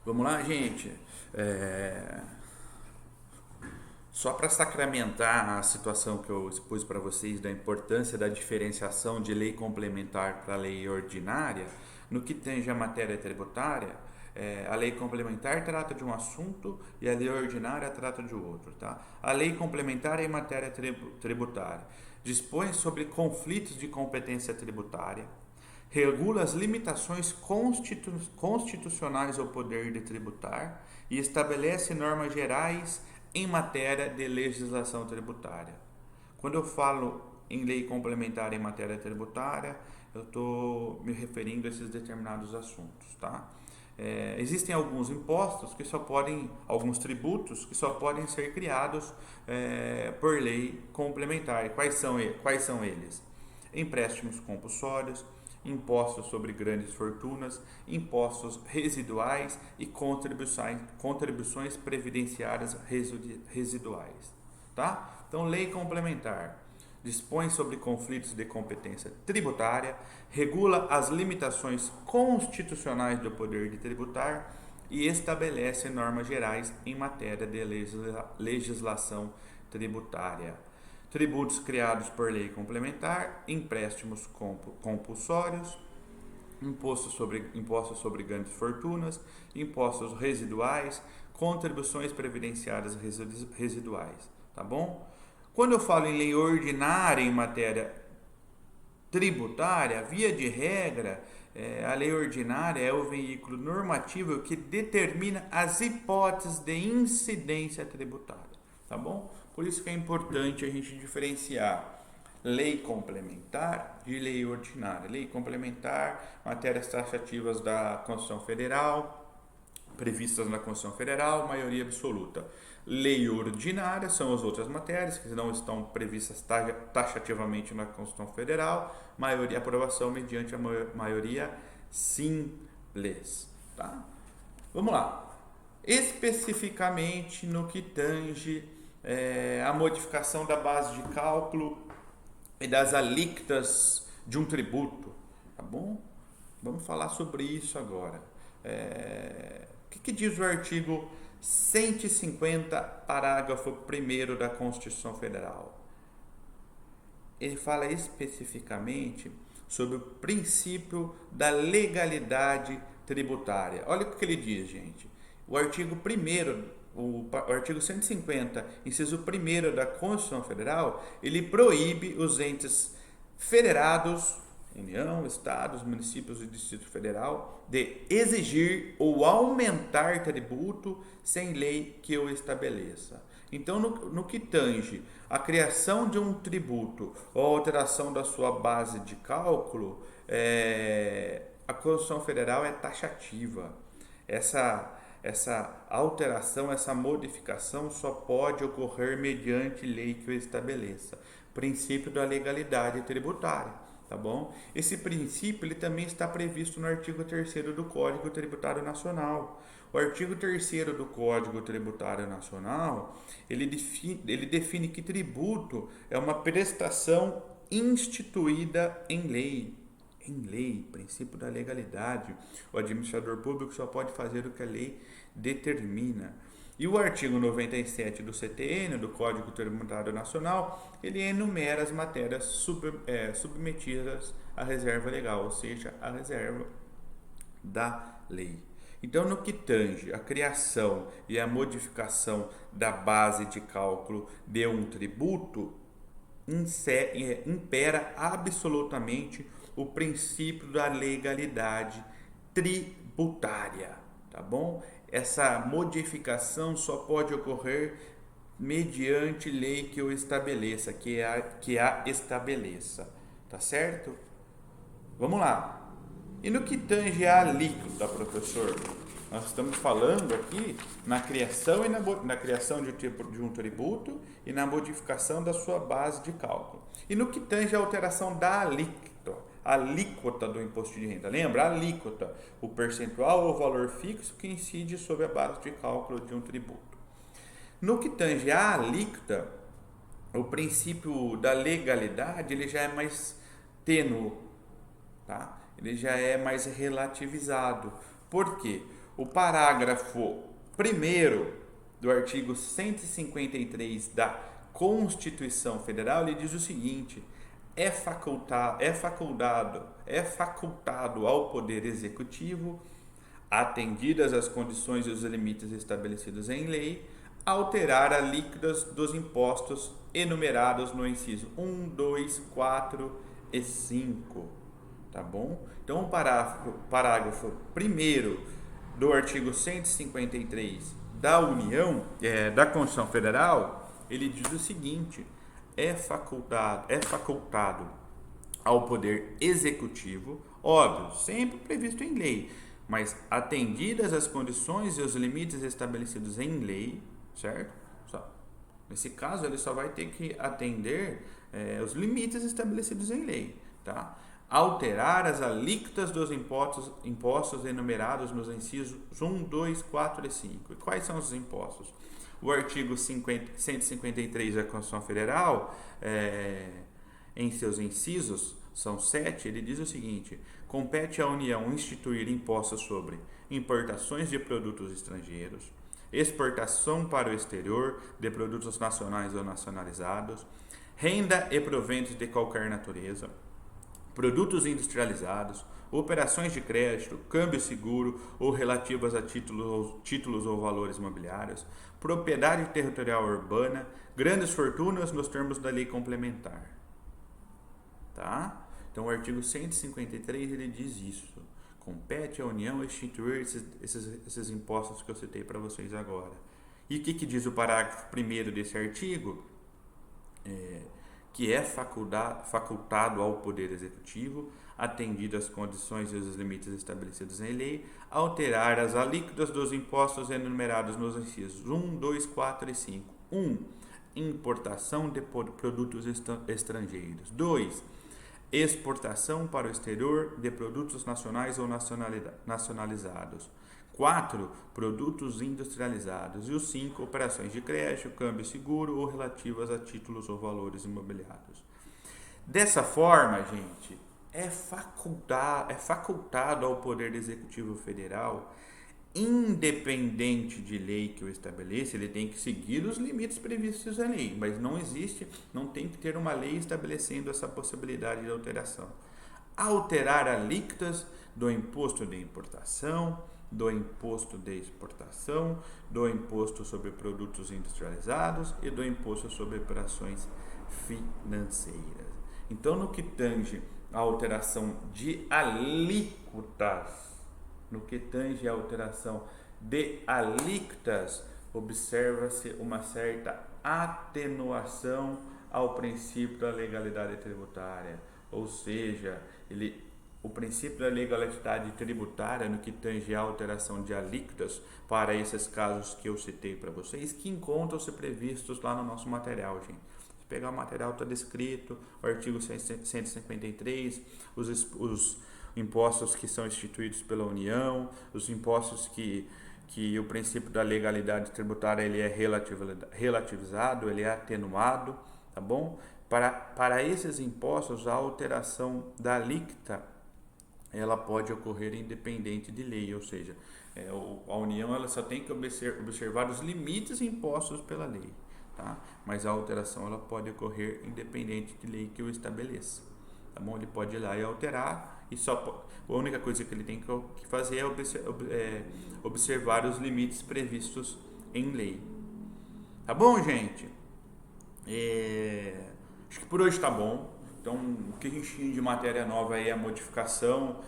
Vamos lá, gente. Só para sacramentar a situação que eu expus para vocês da importância da diferenciação de lei complementar para a lei ordinária, no que tange a matéria tributária, a lei complementar trata de um assunto e a lei ordinária trata de outro. Tá? A lei complementar é em matéria tributária. Dispõe sobre conflitos de competência tributária, regula as limitações constitucionais ao poder de tributar e estabelece normas gerais em matéria de legislação tributária. Quando eu falo em lei complementar em matéria tributária, eu estou me referindo a esses determinados assuntos, tá? Existem alguns impostos que só podem, alguns tributos que só podem ser criados por lei complementar. Quais são eles? Empréstimos compulsórios, impostos sobre grandes fortunas, impostos residuais e contribuições previdenciárias residuais. Tá? Então, lei complementar dispõe sobre conflitos de competência tributária, regula as limitações constitucionais do poder de tributar e estabelece normas gerais em matéria de legislação tributária. Tributos criados por lei complementar, empréstimos compulsórios, impostos sobre grandes fortunas, impostos residuais, contribuições previdenciárias residuais, tá bom? Quando eu falo em lei ordinária em matéria tributária, via de regra, a lei ordinária é o veículo normativo que determina as hipóteses de incidência tributária, tá bom? Por isso que é importante a gente diferenciar lei complementar de lei ordinária. Lei complementar, matérias taxativas da Constituição Federal, previstas na Constituição Federal, maioria absoluta. Lei ordinária são as outras matérias que não estão previstas taxativamente na Constituição Federal, maioria aprovação mediante a maioria simples. Tá? Vamos lá. Especificamente no que tange a modificação da base de cálculo e das alíquotas de um tributo, tá bom? Vamos falar sobre isso agora. O que diz o artigo 150, parágrafo 1º da Constituição Federal? Ele fala especificamente sobre o princípio da legalidade tributária. Olha o que ele diz, gente. O artigo 1º, o artigo 150, inciso 1º da Constituição Federal, ele proíbe os entes federados, União, Estados, municípios e Distrito Federal, de exigir ou aumentar tributo sem lei que o estabeleça. Então, no que tange a criação de um tributo ou a alteração da sua base de cálculo, a Constituição Federal é taxativa. Essa alteração, essa modificação só pode ocorrer mediante lei que o estabeleça. Princípio da legalidade tributária. Tá bom? Esse princípio ele também está previsto no artigo 3º do Código Tributário Nacional. O artigo 3º do Código Tributário Nacional, ele define que tributo é uma prestação instituída em lei. Em lei, princípio da legalidade. O administrador público só pode fazer o que a lei determina. E o artigo 97 do CTN, do Código Tributário Nacional, ele enumera as matérias submetidas à reserva legal, ou seja, à reserva da lei. Então, no que tange a criação e a modificação da base de cálculo de um tributo, impera absolutamente o princípio da legalidade tributária, tá bom? Essa modificação só pode ocorrer mediante lei que o estabeleça, que a estabeleça, tá certo? Vamos lá. E no que tange a alíquota, professor? Nós estamos falando aqui na criação na criação de um tributo e na modificação da sua base de cálculo. E no que tange a alteração da alíquota do imposto de renda. Lembra? A alíquota, o percentual ou valor fixo que incide sobre a base de cálculo de um tributo. No que tange a alíquota, o princípio da legalidade ele já é mais tênue, tá? Ele já é mais relativizado. Por quê? O parágrafo 1º do artigo 153 da Constituição Federal, ele diz o seguinte: é facultado ao Poder Executivo, atendidas as condições e os limites estabelecidos em lei, alterar alíquotas dos impostos enumerados no inciso 1, 2, 4 e 5. Tá bom? Então, o parágrafo 1º do artigo 153 da União, da Constituição Federal, ele diz o seguinte: é facultado ao Poder Executivo, óbvio, sempre previsto em lei, mas atendidas as condições e os limites estabelecidos em lei, certo? Nesse caso, ele só vai ter que atender os limites estabelecidos em lei, tá? Alterar as alíquotas dos impostos enumerados nos incisos 1, 2, 4 e 5. E quais são os impostos? O artigo 153 da Constituição Federal, em seus incisos, são 7, ele diz o seguinte: compete à União instituir impostos sobre importações de produtos estrangeiros, exportação para o exterior de produtos nacionais ou nacionalizados, renda e proventos de qualquer natureza, produtos industrializados, operações de crédito, câmbio seguro ou relativas a títulos ou valores mobiliários, propriedade territorial urbana, grandes fortunas nos termos da lei complementar. Tá? Então, o artigo 153 ele diz isso. Compete à União instituir esses impostos que eu citei para vocês agora. E o que diz o parágrafo 1º desse artigo? Que é facultado ao Poder Executivo, atendidas as condições e os limites estabelecidos em lei, alterar as alíquotas dos impostos enumerados nos incisos 1, 2, 4 e 5. 1. Importação de produtos estrangeiros. 2. Exportação para o exterior de produtos nacionais ou nacionalizados. 4. Produtos industrializados. E o 5. Operações de crédito, câmbio seguro ou relativas a títulos ou valores imobiliários. Dessa forma, gente, é facultado ao Poder Executivo Federal, independente de lei que o estabeleça, ele tem que seguir os limites previstos na lei, mas não tem que ter uma lei estabelecendo essa possibilidade de alteração. Alterar alíquotas do imposto de importação, do imposto de exportação, do imposto sobre produtos industrializados e do imposto sobre operações financeiras. Então, no que tange a alteração de alíquotas, observa-se uma certa atenuação ao princípio da legalidade tributária, ou seja, o princípio da legalidade tributária no que tange a alteração de alíquotas para esses casos que eu citei para vocês, que encontram-se previstos lá no nosso material, gente. Se pegar o material, está descrito, o artigo 153, os impostos que são instituídos pela União, os impostos que o princípio da legalidade tributária ele é relativizado, ele é atenuado, tá bom? Para esses impostos, a alteração da alíquota ela pode ocorrer independente de lei, ou seja, a União ela só tem que observar os limites impostos pela lei, tá? Mas a alteração ela pode ocorrer independente de lei que o estabeleça, tá bom? Ele pode ir lá e alterar e a única coisa que ele tem que fazer é observar os limites previstos em lei, tá bom, gente? Acho que por hoje tá bom. Então, o que a gente tinha de matéria nova aí é a modificação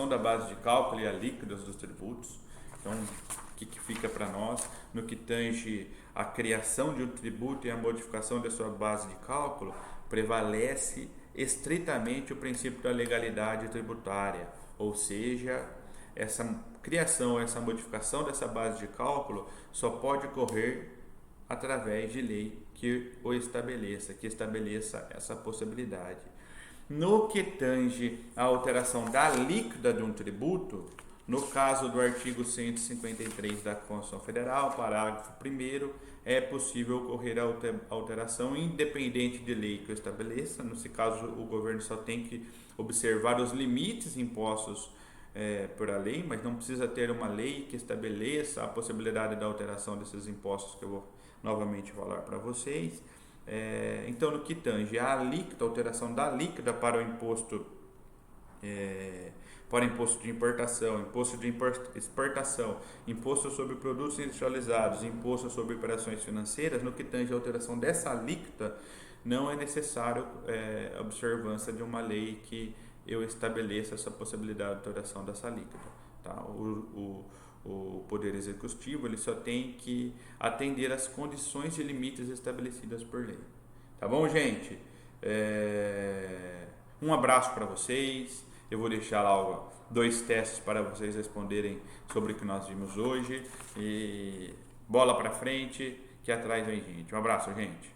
da base de cálculo e alíquotas dos tributos. Então, o que fica para nós no que tange a criação de um tributo e a modificação da sua base de cálculo, prevalece estritamente o princípio da legalidade tributária, ou seja, essa criação, essa modificação dessa base de cálculo só pode ocorrer através de lei que estabeleça essa possibilidade. No que tange a alteração da alíquota de um tributo, No caso do artigo 153 da Constituição Federal, parágrafo 1º, é possível ocorrer a alteração independente de lei que eu estabeleça. Nesse caso, o governo só tem que observar os limites impostos por a lei, mas não precisa ter uma lei que estabeleça a possibilidade da alteração desses impostos que eu vou novamente falar para vocês. Então, no que tange a alíquota, alteração da alíquota para o imposto de importação, imposto de exportação, imposto sobre produtos industrializados, imposto sobre operações financeiras, no que tange a alteração dessa alíquota, não é necessário a observância de uma lei que eu estabeleça essa possibilidade de alteração dessa alíquota. Tá? O Poder Executivo ele só tem que atender às condições e limites estabelecidas por lei. Tá bom, gente? Um abraço para vocês. Eu vou deixar lá 2 testes para vocês responderem sobre o que nós vimos hoje. E bola para frente, que atrás vem gente. Um abraço, gente.